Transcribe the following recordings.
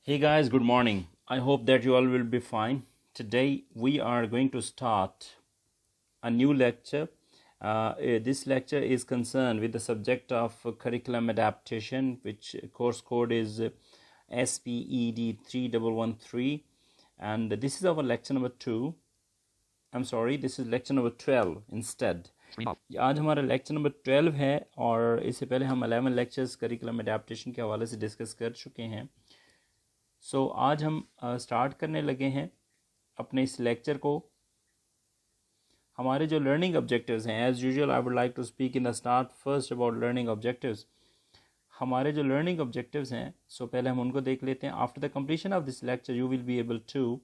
Hey guys, good morning. I hope that you all will be fine. Today we are going to start a new lecture. This lecture is concerned with the subject of curriculum adaptation, which course code is SPED 3113, and this is our lecture number 2. I'm sorry, this is lecture number 12 instead. आज हमारा lecture number 12 है और इससे पहले हम 11 lectures curriculum adaptation के हवाले से डिस्कस कर चुके हैं। आज हम स्टार्ट करने लगे हैं अपने इस लेक्चर को। हमारे जो लर्निंग ऑब्जेक्टिव्स हैं, as usual I would like to speak in the start first about learning objectives. हमारे जो लर्निंग ऑब्जेक्टिव्स हैं पहले हम उनको देख लेते हैं। After the completion of this lecture you will be able to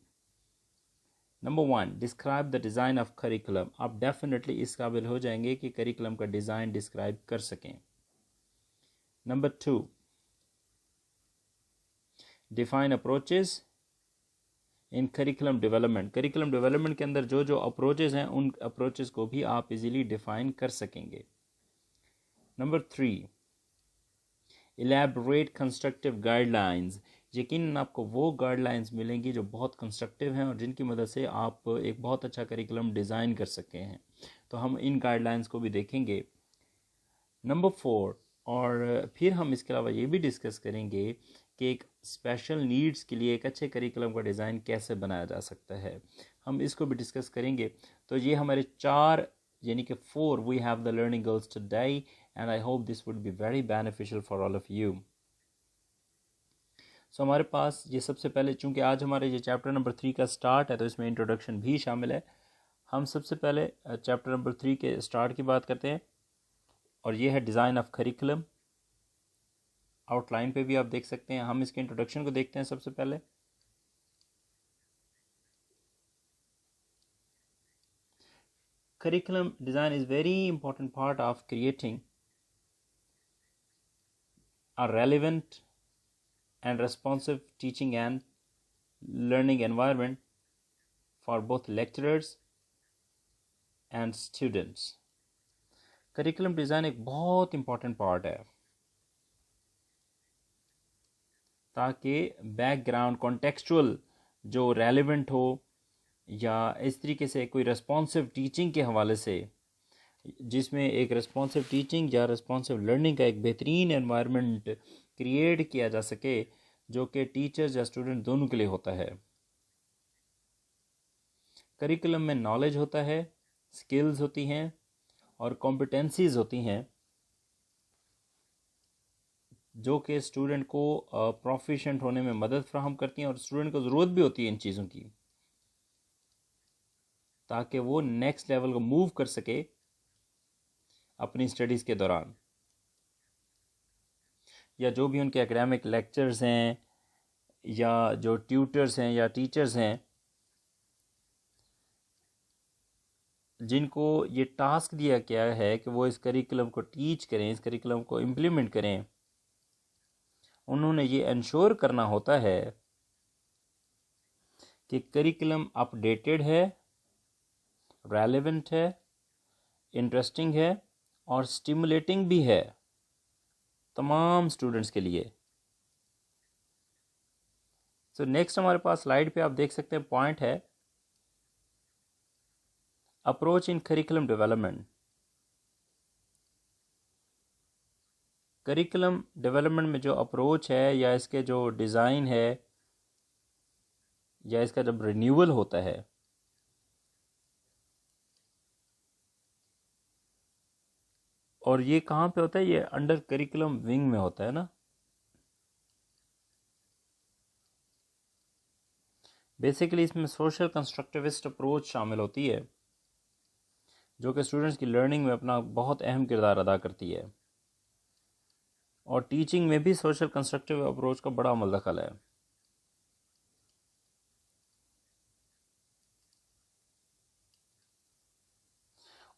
number 1 describe the design of curriculum. आप डेफिनेटली इस काबिल हो जाएंगे कि करिकुलम का डिज़ाइन डिस्क्राइब कर सकें। नंबर 2 डिफाइन अप्रोचेस इन करिकुलम डेवलपमेंट। करिकुलम डेवलपमेंट के अंदर जो जो अप्रोचेस हैं उन अप्रोचेस को भी आप इजीली डिफाइन कर सकेंगे। Number 3 elaborate constructive guidelines. यकीनन आपको वो गाइडलाइंस मिलेंगी जो बहुत कंस्ट्रक्टिव हैं और जिनकी मदद से आप एक बहुत अच्छा करिकुलम डिज़ाइन कर सकते हैं। तो हम इन गाइडलाइंस को भी देखेंगे। नंबर 4 और फिर हम इसके अलावा ये भी डिस्कस करेंगे कि एक स्पेशल नीड्स के लिए एक अच्छे करिकुलम का डिज़ाइन कैसे बनाया जा सकता है, हम इसको भी डिस्कस करेंगे। तो ये हमारे 4 यानी कि 4 we have the learning goals today and I hope this would be very beneficial for all of you. हमारे पास ये सबसे पहले, चूँकि आज हमारे ये चैप्टर नंबर 3 का स्टार्ट है तो इसमें इंट्रोडक्शन भी शामिल है। हम सबसे पहले चैप्टर नंबर 3 के स्टार्ट की बात करते हैं और ये है डिज़ाइन ऑफ करिकुलम। आउटलाइन पे भी आप देख सकते हैं। हम इसके इंट्रोडक्शन को देखते हैं सबसे पहले। Curriculum design is very important part of creating a relevant and responsive teaching and learning environment for both lecturers and students. Curriculum design एक बहुत important part है ताकि बैकग्राउंड कॉन्टेक्चुअल जो रेलिवेंट हो या इस तरीके से कोई रेस्पॉन्सिव टीचिंग के हवाले से, जिसमें एक रेस्पॉन्सिव टीचिंग या रेस्पॉन्सिव लर्निंग का एक बेहतरीन एनवायरनमेंट क्रिएट किया जा सके जो कि टीचर्स या स्टूडेंट दोनों के लिए होता है। करिकुलम में नॉलेज होता है, स्किल्स होती हैं और कॉम्पिटेंसीज होती हैं जो कि स्टूडेंट को प्रोफिशिएंट होने में मदद फ्राहम करती हैं और स्टूडेंट को ज़रूरत भी होती है इन चीज़ों की ताकि वो नेक्स्ट लेवल को मूव कर सके अपनी स्टडीज़ के दौरान, या जो भी उनके एकेडमिक लेक्चर्स हैं या जो ट्यूटर्स हैं या टीचर्स हैं जिनको ये टास्क दिया गया है कि वो इस करिकुलम को टीच करें, इस करिकुलम को इम्प्लीमेंट करें, उन्होंने ये इंश्योर करना होता है कि करिकुलम अपडेटेड है, रेलेवेंट है, इंटरेस्टिंग है और स्टिमुलेटिंग भी है तमाम स्टूडेंट्स के लिए। नेक्स्ट हमारे पास स्लाइड पे आप देख सकते हैं पॉइंट है approach in curriculum development. Curriculum development में जो अप्रोच है या इसके जो डिज़ाइन है या इसका जब रिन्यूअल होता है और ये कहाँ पे होता है, ये अंडर करिकुलम विंग में होता है ना। बेसिकली इसमें सोशल कंस्ट्रक्टिविस्ट अप्रोच शामिल होती है जो कि स्टूडेंट्स की लर्निंग में अपना बहुत अहम किरदार अदा करती है और टीचिंग में भी सोशल कंस्ट्रक्टिव अप्रोच का बड़ा अमल दखल है।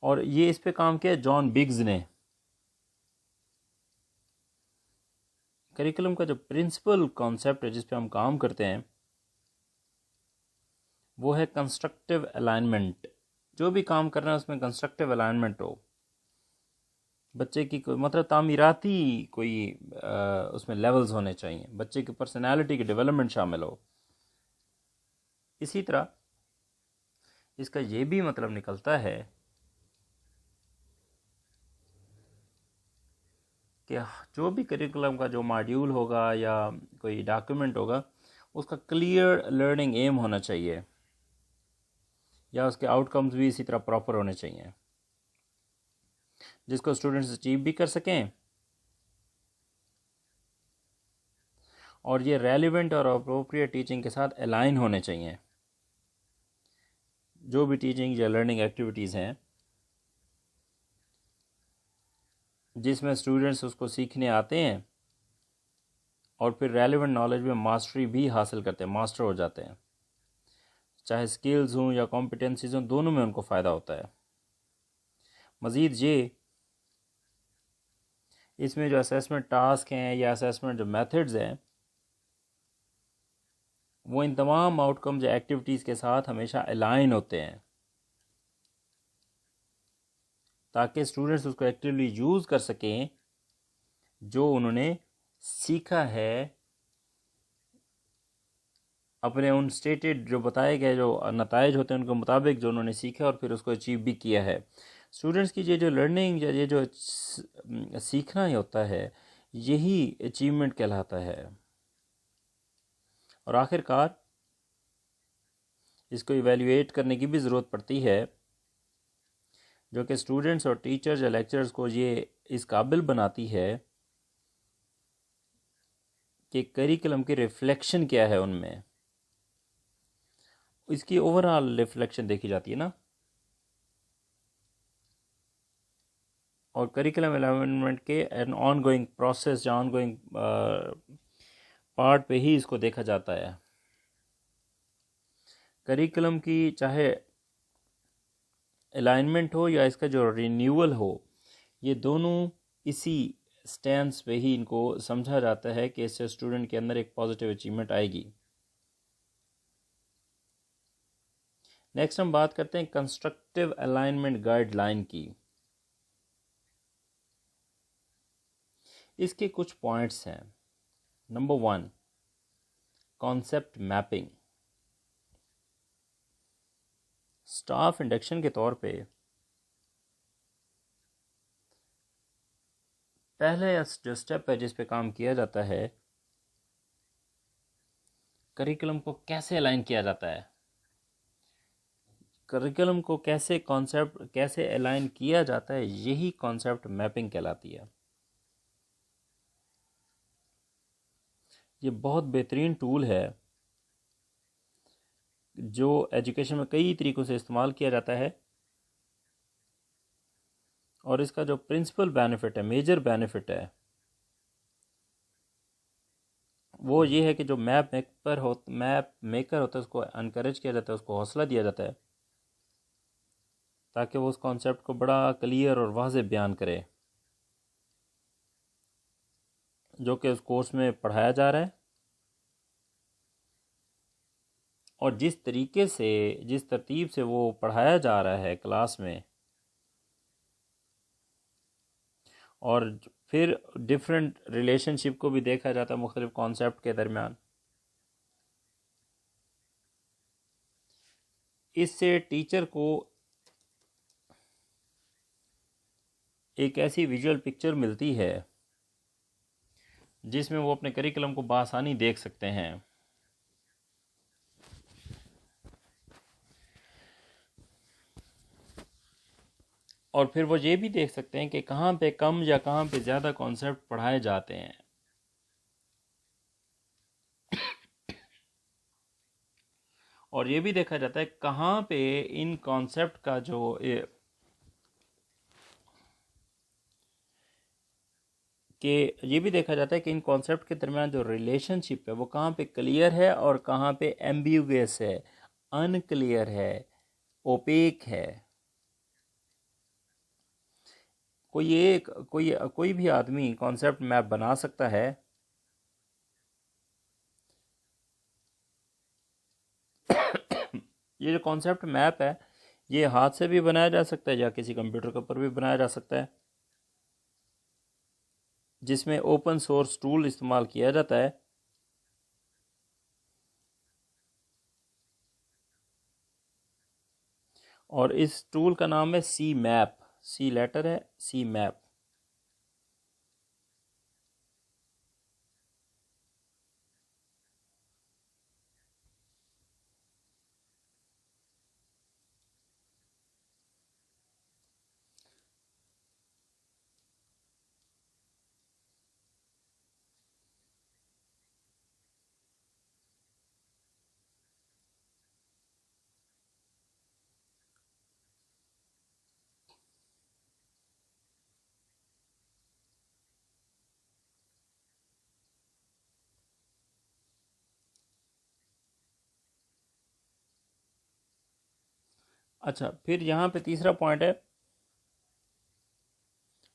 और ये इस पे काम किया जॉन बिग्स ने। करिकुलम का जो प्रिंसिपल कॉन्सेप्ट है जिस पे हम काम करते हैं वो है कंस्ट्रक्टिव अलाइनमेंट। जो भी काम कर रहे हैं उसमें कंस्ट्रक्टिव अलाइनमेंट हो। बच्चे की कोई मतलब तामीराती कोई उसमें लेवल्स होने चाहिए, बच्चे की पर्सनालिटी की डेवलपमेंट शामिल हो। इसी तरह इसका ये भी मतलब निकलता है कि जो भी करिकुलम का जो मॉड्यूल होगा या कोई डॉक्यूमेंट होगा, उसका क्लियर लर्निंग एम होना चाहिए, या उसके आउटकम्स भी इसी तरह प्रॉपर होने चाहिए जिसको स्टूडेंट्स अचीव भी कर सकें, और ये रेलिवेंट और अप्रोप्रिएट टीचिंग के साथ अलाइन होने चाहिए। जो भी टीचिंग या लर्निंग एक्टिविटीज़ हैं जिसमें स्टूडेंट्स उसको सीखने आते हैं और फिर रेलिवेंट नॉलेज में मास्टरी भी हासिल करते हैं, मास्टर हो जाते हैं, चाहे स्किल्स हों या कॉम्पिटेंसीज हों, दोनों में उनको फ़ायदा होता है। मज़ीद ये इसमें जो असेसमेंट टास्क हैं या असेसमेंट जो मेथड्स हैं, वो इन तमाम आउटकम्स या एक्टिविटीज़ के साथ हमेशा अलाइन होते हैं ताकि स्टूडेंट्स उसको एक्टिवली यूज़ कर सकें जो उन्होंने सीखा है, अपने उन स्टेटेड जो बताए गए जो नताइज होते हैं उनके मुताबिक जो उन्होंने सीखा और फिर उसको अचीव भी किया है। स्टूडेंट्स की ये जो लर्निंग या ये जो सीखना ही होता है, यही अचीवमेंट कहलाता है। और आखिरकार इसको इवेल्युएट करने की भी ज़रूरत पड़ती है, जो कि स्टूडेंट्स और टीचर्स या लेक्चरर्स को ये इस काबिल बनाती है कि करिकुलम की रिफ्लेक्शन क्या है उनमें, इसकी ओवरऑल रिफ्लेक्शन देखी जाती है ना। और करिकुलम अलाइनमेंट के एन ऑन गोइंग प्रोसेस या ऑन गोइंग पार्ट पे ही इसको देखा जाता है। करिकुलम की चाहे अलाइनमेंट हो या इसका जो रिन्यूअल हो, ये दोनों इसी स्टैंस पे ही इनको समझा जाता है कि इससे स्टूडेंट के अंदर एक पॉजिटिव अचीवमेंट आएगी। नेक्स्ट हम बात करते हैं कंस्ट्रक्टिव अलाइनमेंट गाइडलाइन की। इसके कुछ पॉइंट्स हैं। Number 1, concept mapping. Staff induction के तौर पे पहले जो स्टेप है जिस पे काम किया जाता है, करिकुलम को कैसे अलाइन किया जाता है, करिकुलम को कैसे कॉन्सेप्ट कैसे अलाइन किया जाता है, यही कॉन्सेप्ट मैपिंग कहलाती है। ये बहुत बेहतरीन टूल है जो एजुकेशन में कई तरीक़ों से इस्तेमाल किया जाता है, और इसका जो प्रिंसिपल बेनिफिट है, मेजर बेनिफिट है, वो ये है कि जो मैप मेकर होता है उसको अनकरेज किया जाता है, उसको हौसला दिया जाता है ताकि वो उस कॉन्सेप्ट को बड़ा क्लियर और वाज़ेह बयान करे जो कि उस कोर्स में पढ़ाया जा रहा है। और जिस तरीके से, जिस तरतीब से वो पढ़ाया जा रहा है क्लास में, और फिर डिफरेंट रिलेशनशिप को भी देखा जाता है मुख्तलिफ कॉन्सेप्ट के दरमियान, इससे टीचर को एक ऐसी विजुअल पिक्चर मिलती है जिसमें वो अपने करिकुलम को बआसानी देख सकते हैं। और फिर वो ये भी देख सकते हैं कि कहाँ पे कम या कहाँ पे ज़्यादा कॉन्सेप्ट पढ़ाए जाते हैं। और ये भी देखा जाता है कहाँ पे इन कॉन्सेप्ट का जो कि ये भी देखा जाता है कि इन कॉन्सेप्ट के दरमियान जो रिलेशनशिप है वो कहाँ पे क्लियर है और कहाँ पे एम्बिगुअस है, अनक्लियर है, ओपेक है। कोई भी आदमी कॉन्सेप्ट मैप बना सकता है, ये जो कॉन्सेप्ट मैप है ये हाथ से भी बनाया जा सकता है या किसी कंप्यूटर के ऊपर भी बनाया जा सकता है। जिसमें ओपन सोर्स टूल इस्तेमाल किया जाता है। और इस टूल का नाम है सी मैप। सी लेटर है, सी मैप। अच्छा, फिर यहाँ पे तीसरा पॉइंट है,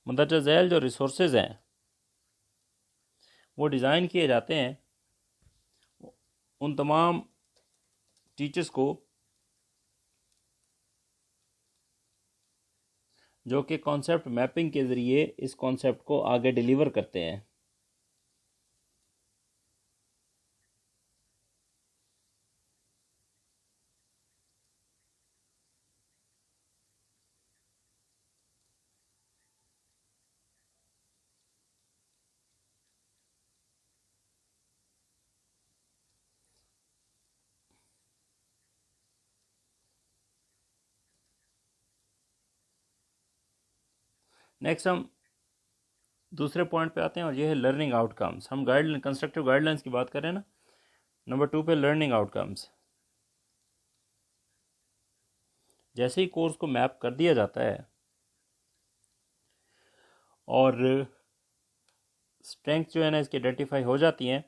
मंदरजा झैल जो रिसोर्सेज हैं वो डिज़ाइन किए जाते हैं उन तमाम टीचर्स को जो कि कॉन्सेप्ट मैपिंग के ज़रिए इस कॉन्सेप्ट को आगे डिलीवर करते हैं। नेक्स्ट हम दूसरे पॉइंट पे आते हैं और ये है लर्निंग आउटकम्स। हम कंस्ट्रक्टिव गाइडलाइंस की बात कर रहे हैं ना। नंबर 2 पे लर्निंग आउटकम्स। जैसे ही कोर्स को मैप कर दिया जाता है और स्ट्रेंथ जो है ना इसकी आइडेंटिफाई हो जाती हैं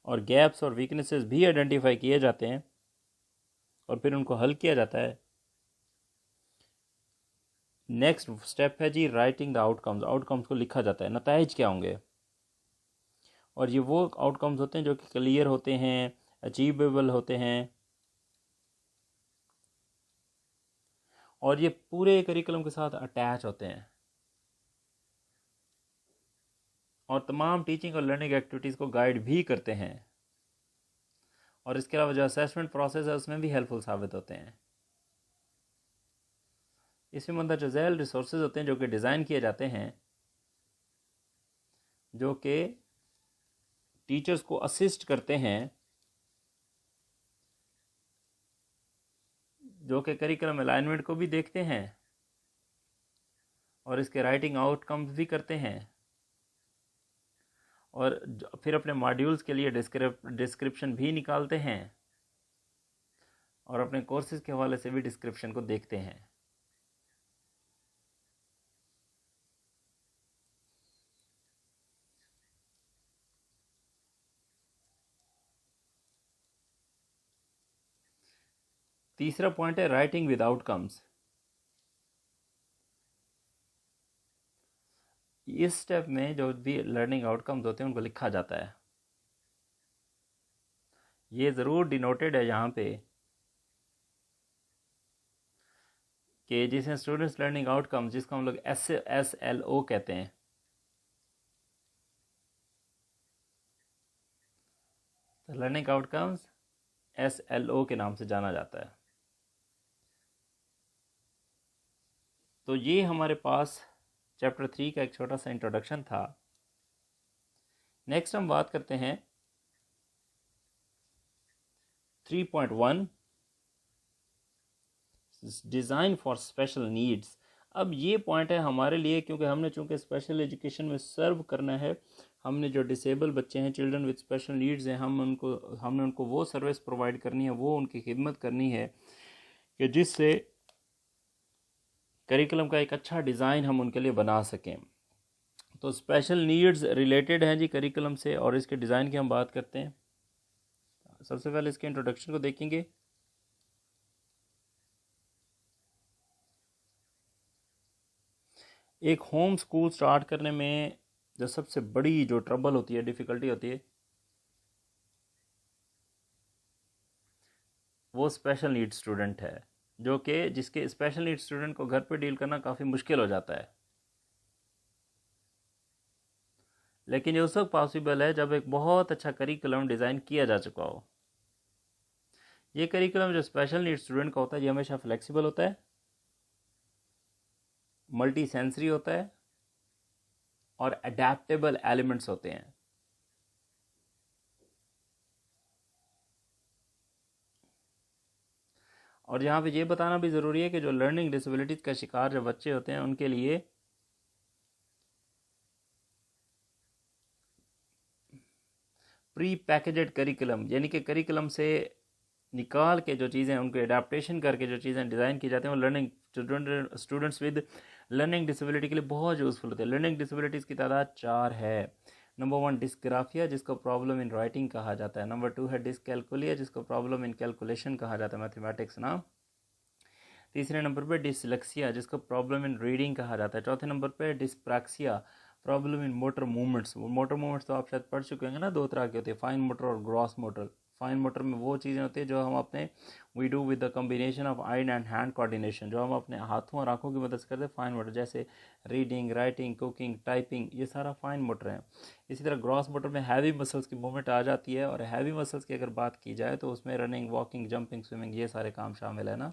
और गैप्स और वीकनेसेस भी आइडेंटिफाई किए जाते हैं और फिर उनको हल किया जाता है, नेक्स्ट स्टेप है जी राइटिंग द आउटकम्स। आउटकम्स को लिखा जाता है, नताइज क्या होंगे। और ये वो आउटकम्स होते हैं जो कि क्लियर होते हैं, अचीवेबल होते हैं और ये पूरे करिकुलम के साथ अटैच होते हैं और तमाम टीचिंग और लर्निंग एक्टिविटीज़ को गाइड भी करते हैं। और इसके अलावा जो असेसमेंट प्रोसेस है उसमें भी हेल्पफुल साबित होते हैं। इसमें मंदरजा झैल रिसोर्सेज होते हैं जो कि डिज़ाइन किए जाते हैं जो कि टीचर्स को असिस्ट करते हैं, जो कि करिकुलम अलाइनमेंट को भी देखते हैं और इसके राइटिंग आउटकम्स भी करते हैं और फिर अपने मॉड्यूल्स के लिए डिस्क्रिप्शन भी निकालते हैं और अपने कोर्सेज के हवाले से भी डिस्क्रिप्शन को देखते हैं। तीसरा पॉइंट है राइटिंग विद आउटकम्स। इस स्टेप में जो भी लर्निंग आउटकम्स होते हैं उनको लिखा जाता है। ये ज़रूर डिनोटेड है यहाँ पे कि जिसमें स्टूडेंट्स लर्निंग आउटकम्स, जिसको हम लोग SLO कहते हैं, तो लर्निंग आउटकम्स SLO के नाम से जाना जाता है। तो ये हमारे पास चैप्टर 3 का एक छोटा सा इंट्रोडक्शन था। नेक्स्ट हम बात करते हैं 3.1 डिज़ाइन फॉर स्पेशल नीड्स। अब ये पॉइंट है हमारे लिए क्योंकि हमने चूँकि स्पेशल एजुकेशन में सर्व करना है, हमने जो डिसेबल बच्चे हैं, चिल्ड्रन विद स्पेशल नीड्स हैं, हमने उनको वो सर्विस प्रोवाइड करनी है, वो उनकी खिदमत करनी है कि जिससे करिकुलम का एक अच्छा डिज़ाइन हम उनके लिए बना सकें। तो स्पेशल नीड्स रिलेटेड हैं जी करिकुलम से और इसके डिज़ाइन की हम बात करते हैं। सबसे पहले इसके इंट्रोडक्शन को देखेंगे। एक होम स्कूल स्टार्ट करने में जो सबसे बड़ी जो ट्रबल होती है, डिफ़िकल्टी होती है, वो स्पेशल नीड स्टूडेंट है, जो कि जिसके स्पेशल नीड स्टूडेंट को घर पे डील करना काफ़ी मुश्किल हो जाता है। लेकिन ये उस वक्त पॉसिबल है जब एक बहुत अच्छा करिकुलम डिज़ाइन किया जा चुका हो। ये करिकुलम जो स्पेशल नीड स्टूडेंट का होता है ये हमेशा फ्लेक्सिबल होता है, मल्टी सेंसरी होता है और अडेप्टेबल एलिमेंट्स होते हैं। और यहाँ पे ये बताना भी ज़रूरी है कि जो लर्निंग डिसेबिलिटीज़ का शिकार जो बच्चे होते हैं उनके लिए प्री पैकेजेड करिकुलम, यानी कि करिकुलम से निकाल के जो चीज़ें उनके अडेप्टेशन करके जो चीज़ें डिज़ाइन की जाती हैं वो learning students with learning disability के लिए बहुत यूज़फुल होते हैं। लर्निंग डिसेबिलिटीज़ की तादाद 4 है। नंबर 1 डिस्ग्राफिया, जिसको प्रॉब्लम इन राइटिंग कहा जाता है। नंबर 2 है डिसकैलकुलिया, जिसको प्रॉब्लम इन कैलकुलेशन कहा जाता है, मैथमेटिक्स ना। तीसरे नंबर पे डिसलेक्सिया, जिसको प्रॉब्लम इन रीडिंग कहा जाता है। चौथे नंबर पे dyspraxia, problem in motor movements. Motor movements तो आप शायद पढ़ चुके होंगे ना, 2 तरह के होते हैं, फाइन मोटर और ग्रॉस मोटर। फाइन मोटर में वो चीज़ें होती है जो हम अपने we do with the combination of eye and hand coordination, जो हम अपने हाथों और आंखों की मदद से करते हैं, फाइन मोटर, जैसे रीडिंग, राइटिंग, कुकिंग, टाइपिंग, ये सारा फाइन मोटर है। इसी तरह ग्रॉस मोटर में हैवी मसल्स की मूवमेंट आ जाती है, और हैवी मसल्स की अगर बात की जाए तो उसमें रनिंग, वॉकिंग, जंपिंग, स्विमिंग, ये सारे काम शामिल है ना।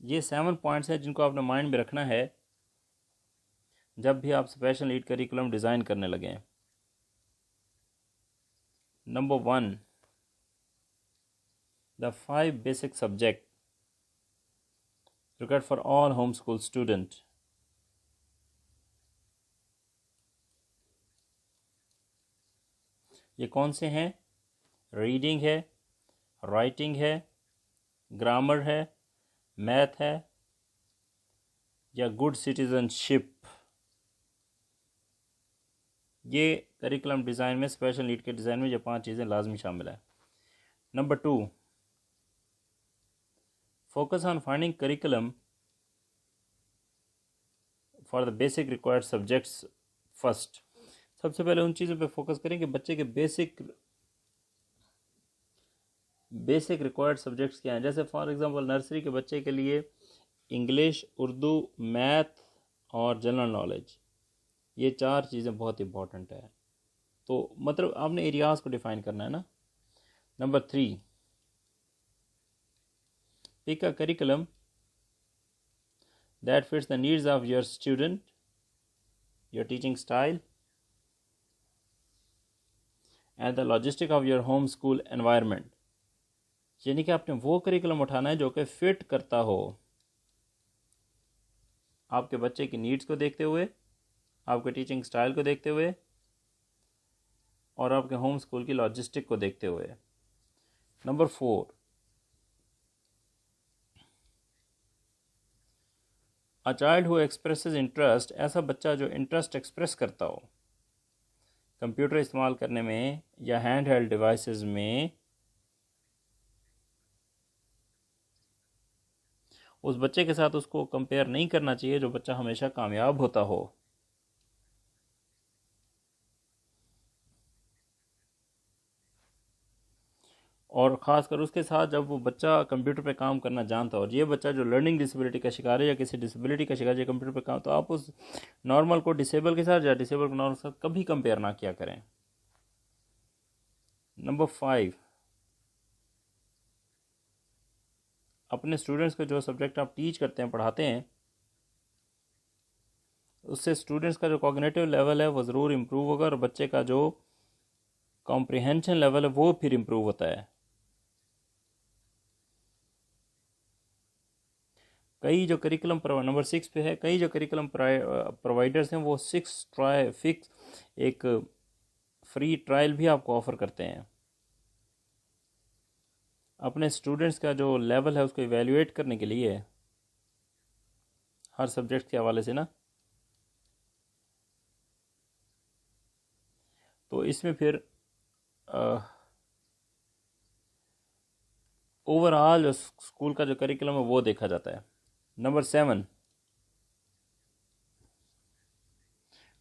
ये 7 पॉइंट्स हैं जिनको आपने माइंड में रखना है जब भी आप स्पेशल नीड करिकुलम डिज़ाइन करने लगें। Number 1, the 5 basic subject required for all homeschool student। ये कौन से हैं? रीडिंग है, राइटिंग है, ग्रामर है, मैथ है, या गुड सिटीजनशिप। ये करिकुलम डिज़ाइन में, स्पेशल नीड के डिज़ाइन में ये 5 चीज़ें लाजमी शामिल है। Number 2, focus on finding curriculum for the basic required subjects first. सबसे पहले उन चीज़ों पे फोकस करें कि बच्चे के बेसिक रिक्वायर्ड सब्जेक्ट्स क्या हैं। जैसे फॉर एग्जांपल नर्सरी के बच्चे के लिए इंग्लिश, उर्दू, मैथ और जनरल नॉलेज, ये 4 चीज़ें बहुत इंपॉर्टेंट है। तो मतलब आपने एरियाज़ को डिफाइन करना है ना। Number 3, pick a curriculum that fits the needs of your student, your teaching style and the logistic of your home school environment. यानी कि आपने वो करिकुलम उठाना है जो कि फिट करता हो आपके बच्चे की नीड्स को देखते हुए, आपके टीचिंग स्टाइल को देखते हुए और आपके होम स्कूल की लॉजिस्टिक को देखते हुए। Number 4, a child who expresses interest, ऐसा बच्चा जो इंटरेस्ट एक्सप्रेस करता हो कंप्यूटर इस्तेमाल करने में या हैंड हेल्ड डिवाइसेस में, उस बच्चे के साथ उसको कंपेयर नहीं करना चाहिए जो बच्चा हमेशा कामयाब होता हो। और ख़ासकर उसके साथ जब वो बच्चा कंप्यूटर पे काम करना जानता हो, और ये बच्चा जो लर्निंग डिसेबिलिटी का शिकार है या किसी डिसेबिलिटी का शिकार है कंप्यूटर पे काम, तो आप उस नॉर्मल को डिसेबल के साथ या डिसेबल को नॉर्मल के साथ कभी कंपेयर ना किया करें। नंबर 5, अपने स्टूडेंट्स को जो सब्जेक्ट आप टीच करते हैं, पढ़ाते हैं, उससे स्टूडेंट्स का जो कॉग्निटिव लेवल है वो ज़रूर इम्प्रूव होगा, और बच्चे का जो कॉम्प्रिहेंशन लेवल है वो फिर इम्प्रूव होता है। कई जो करिकुलम नंबर 6 पे है, कई जो करिकुलम प्रोवाइडर्स हैं वो 6 ट्राई फिक्स एक फ्री ट्रायल भी आपको ऑफ़र करते हैं अपने स्टूडेंट्स का जो लेवल है उसको इवेल्युएट करने के लिए हर सब्जेक्ट के हवाले से ना। तो इसमें फिर ओवरऑल जो स्कूल का जो करिकुलम है वो देखा जाता है। नंबर 7,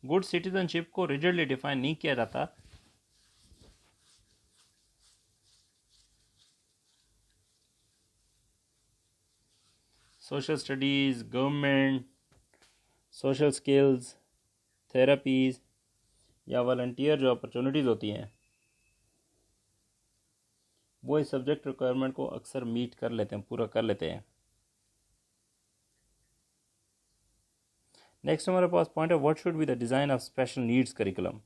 गुड सिटीजनशिप को रिजिडली डिफाइन नहीं किया जाता। Social studies, government, social skills, therapies या वॉलंटियर जो अपॉर्चुनिटीज़ होती हैं वो इस सब्जेक्ट रिक्वायरमेंट को अक्सर मीट कर लेते हैं, पूरा कर लेते हैं। नेक्स्ट हमारे पास पॉइंट है what should be the design of special needs curriculum.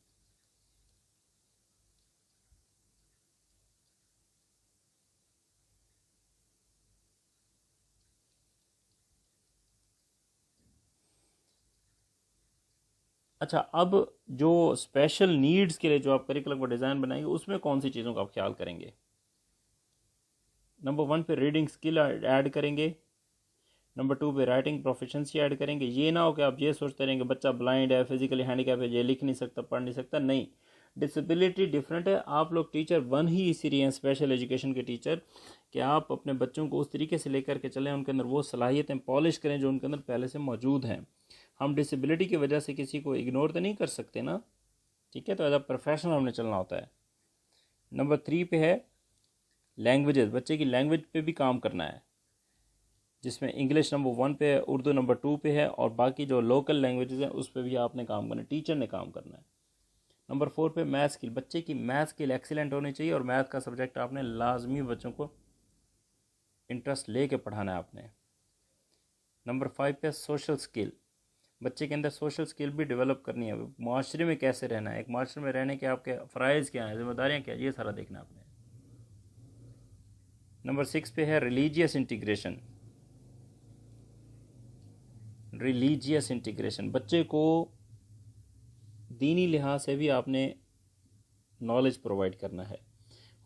अच्छा, अब जो स्पेशल नीड्स के लिए जो आप करिकुलम को डिज़ाइन बनाएंगे उसमें कौन सी चीज़ों का आप ख्याल करेंगे? नंबर 1 पे रीडिंग स्किल ऐड करेंगे, नंबर 2 पे राइटिंग प्रोफिशेंसी ऐड करेंगे। ये ना हो कि आप ये सोचते रहेंगे बच्चा ब्लाइंड है, फिजिकली हैंडीकैप है, ये लिख नहीं सकता, पढ़ नहीं सकता। नहीं, डिसेबिलिटी डिफरेंट है। आप लोग टीचर बन ही इसीलिए हैं स्पेशल एजुकेशन के टीचर कि आप अपने बच्चों को उस तरीके से लेकर के चलें, उनके अंदर वो सलाहियतें पॉलिश करें जो उनके अंदर पहले से मौजूद हैं। हम डिसेबिलिटी की वजह से किसी को इग्नोर तो नहीं कर सकते ना, ठीक है? तो एज अ प्रोफेशनल हमने चलना होता है। नंबर 3 पे है लैंग्वेजेस, बच्चे की लैंग्वेज पे भी काम करना है, जिसमें इंग्लिश नंबर 1 पे है, उर्दू नंबर 2 पे है, और बाकी जो लोकल लैंग्वेजेस हैं उस पर भी आपने काम करना है, टीचर ने काम करना है। नंबर 4 पे मैथ स्किल, बच्चे की मैथ स्किल एक्सीलेंट होनी चाहिए और मैथ का सब्जेक्ट आपने लाजमी बच्चों को इंटरेस्ट ले कर पढ़ाना है आपने। नंबर 5 पे सोशल स्किल, बच्चे के अंदर सोशल स्किल भी डेवलप करनी है, माशरे में कैसे रहना है, एक माशरे में रहने के आपके फ़राइज़ क्या हैं, जिम्मेदारियाँ क्या, ये सारा देखना आपने। नंबर 6 पे है रिलीजियस इंटीग्रेशन। रिलीजियस इंटीग्रेशन, बच्चे को दीनी लिहाज से भी आपने नॉलेज प्रोवाइड करना है।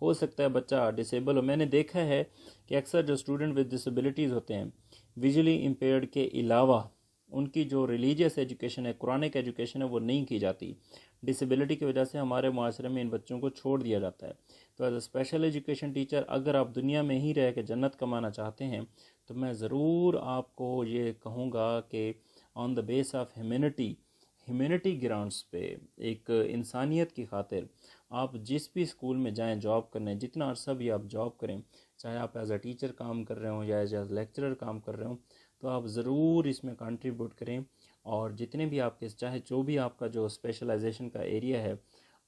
हो सकता है बच्चा डिसेबल हो, मैंने देखा है कि अक्सर जो स्टूडेंट विद डिसेबिलिटीज़ होते हैं विजुअली इम्पेयर्ड के अलावा उनकी जो रिलीजियस एजुकेशन है, कुरानिक एजुकेशन है, वो नहीं की जाती। डिसेबिलिटी की वजह से हमारे माशरे में इन बच्चों को छोड़ दिया जाता है। तो as a special education teacher अगर आप दुनिया में ही रह के जन्नत कमाना चाहते हैं तो मैं ज़रूर आपको ये कहूँगा कि on the base of humanity grounds पे, एक इंसानियत की खातिर आप जिस भी स्कूल में जाएं जॉब करने, जितना अर्सा भी आप जॉब करें, चाहे आप एज अ टीचर काम कर रहे हो या एज अ लेक्चरर काम कर रहे हो, तो आप ज़रूर इसमें कंट्रीब्यूट करें। और जितने भी आपके, चाहे जो भी आपका जो स्पेशलाइजेशन का एरिया है,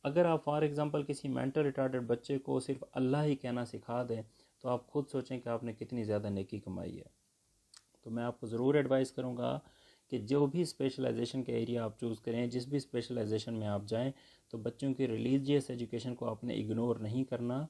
अगर आप फॉर एग्ज़ाम्पल किसी मेंटल रिटार्डेड बच्चे को सिर्फ अल्लाह ही कहना सिखा दें तो आप खुद सोचें कि आपने कितनी ज़्यादा नेकी कमाई है। तो मैं आपको ज़रूर एडवाइस करूँगा कि जो भी स्पेशलाइजेशन का एरिया आप चूज़ करें, जिस भी स्पेशलाइजेशन में आप जाएं, तो बच्चों की रिलीजियस एजुकेशन को आपने इग्नोर नहीं करना।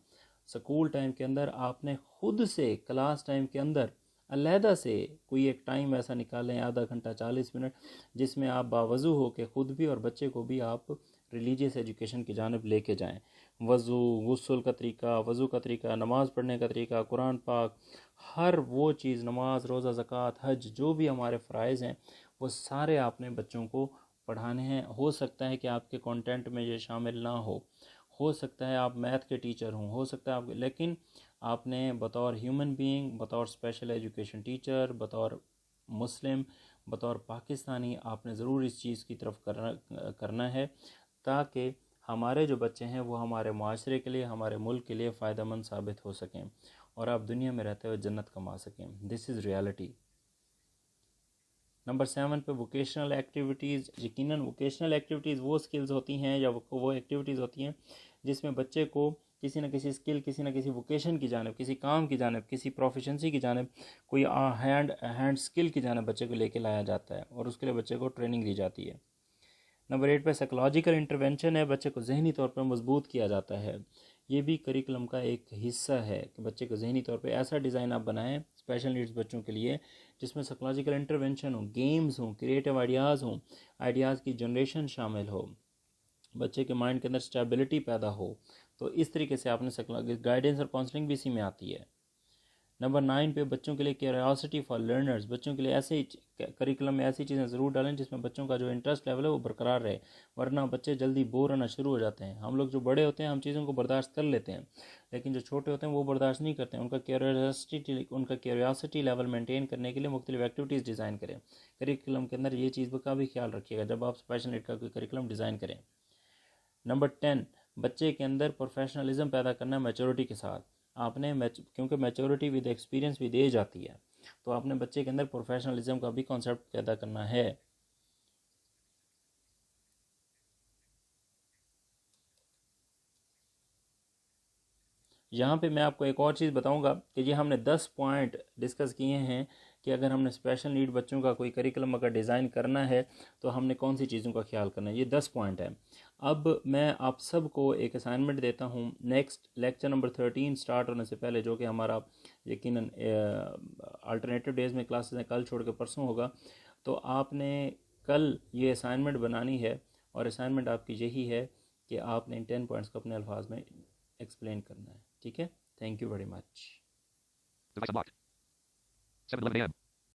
स्कूल टाइम के अंदर आपने खुद से क्लास टाइम के अंदर अलहदा से कोई एक टाइम ऐसा निकालें, आधा घंटा 40 मिनट, जिसमें आप बावजू हो के ख़ुद भी और बच्चे को भी आप रिलीजियस एजुकेशन की जानब लेके जाएं। वज़ू, गुस्ल का तरीका, वज़ू का तरीका, नमाज़ पढ़ने का तरीका, कुरान पाक, हर वो चीज़, नमाज, रोज़ा, ज़कात, हज, जो भी हमारे फ़राइज़ हैं वो सारे आपने बच्चों को पढ़ाने हैं। हो सकता है कि आपके कंटेंट में ये शामिल ना हो सकता है आप मैथ के टीचर हों, हो सकता है आप, लेकिन आपने बतौर ह्यूमन बीइंग, बतौर स्पेशल एजुकेशन टीचर, बतौर मुस्लिम, बतौर पाकिस्तानी, आपने ज़रूर इस चीज़ की तरफ करना है ताकि हमारे जो बच्चे हैं वो हमारे माशरे के लिए, हमारे मुल्क के लिए फ़ायदेमंद साबित हो सकें और आप दुनिया में रहते हुए जन्नत कमा सकें। This is reality. नंबर 7 पे वोकेशनल एक्टिविटीज़। यकीनन वोकेशनल एक्टिविटीज़ वो स्किल्स होती हैं या वो एक्टिविटीज़ होती हैं जिसमें बच्चे को किसी न किसी स्किल, किसी न किसी वोकेशन की जानिब, किसी काम की जानिब, किसी प्रोफिशेंसी की जानिब, कोई हैंड स्किल की जानिब बच्चे को लेके लाया जाता है और उसके लिए बच्चे को ट्रेनिंग दी जाती है। नंबर 8 पे साइकोलॉजिकल इंटरवेंशन है, बच्चे को जहनी तौर पर मजबूत किया जाता है। ये भी करिकुलम का एक हिस्सा है कि बच्चे को जहनी तौर पे ऐसा डिज़ाइन आप बनाएं स्पेशल नीड्स बच्चों के लिए जिसमें साइकोलॉजिकल इंटरवेंशन हो, गेम्स हों, क्रिएटिव आइडियाज़ हों, आइडियाज़ की जनरेशन शामिल हो, बच्चे के माइंड के अंदर स्टेबिलिटी पैदा हो। तो इस तरीके से आपने गाइडेंस और काउंसलिंग भी इसी में आती है। नंबर 9 पे बच्चों के लिए क्यूरियोसिटी फॉर लर्नर्स, बच्चों के लिए ऐसे ही करिकुलम में ऐसी चीज़ें ज़रूर डालें जिसमें बच्चों का जो इंटरेस्ट लेवल है वो बरकरार रहे, वरना बच्चे जल्दी बोर होना शुरू हो जाते हैं। हम लोग जो बड़े होते हैं हम चीज़ों को बर्दाश्त कर लेते हैं, लेकिन जो छोटे होते हैं वो बर्दाश्त नहीं करते हैं। उनका क्यूरियोसिटी लेवल मेनटेन करने के लिए मुख्तलिफ एक्टिविटीज़ डिज़ाइन करें करिकुलम के अंदर। ये चीज़ का भी ख्याल रखिएगा जब आप स्पेशल नीड का कोई करिकुलम डिज़ाइन करें। नंबर 10, बच्चे के अंदर प्रोफेशनलिज्म पैदा करना मैच्योरिटी के साथ। आपने क्योंकि maturity with experience with age आती है, तो आपने बच्चे के अंदर प्रोफेशनलिज्म का भी कॉन्सेप्ट पैदा करना है। यहाँ पे मैं आपको एक और चीज़ बताऊँगा कि ये हमने 10 पॉइंट डिस्कस किए हैं कि अगर हमने स्पेशल नीड बच्चों का कोई करिकुलम अगर डिज़ाइन करना है तो हमने कौन सी चीज़ों का ख्याल करना है। ये 10 पॉइंट है। अब मैं आप सबको एक असाइनमेंट देता हूँ। नेक्स्ट लेक्चर नंबर 13 स्टार्ट होने से पहले, जो कि हमारा यकीनन अल्टरनेटिव डेज़ में क्लासेस हैं, कल छोड़ के परसों होगा, तो आपने कल ये असाइनमेंट बनानी है। और असाइनमेंट आपकी यही है कि आपने इन 10 पॉइंट्स को अपने अल्फाज में एक्सप्लेन करना है। ठीक है, thank you very much. Device unlocked. 7:11 a.m.